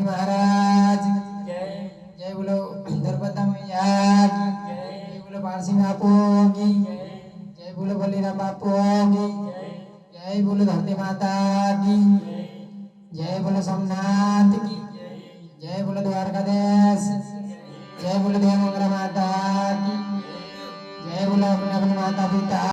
महाराज जय जय बोलो द्रौपदी मैया की जय बोलो पारसी बापू की जय बोलो बलिराम बापू की जय बोलो धरती माता की जय बोलो सोमनाथ की जय बोलो द्वारकाधीश जय बोलो देवमंगला माता की जय बोलो अपने अपने माता पिता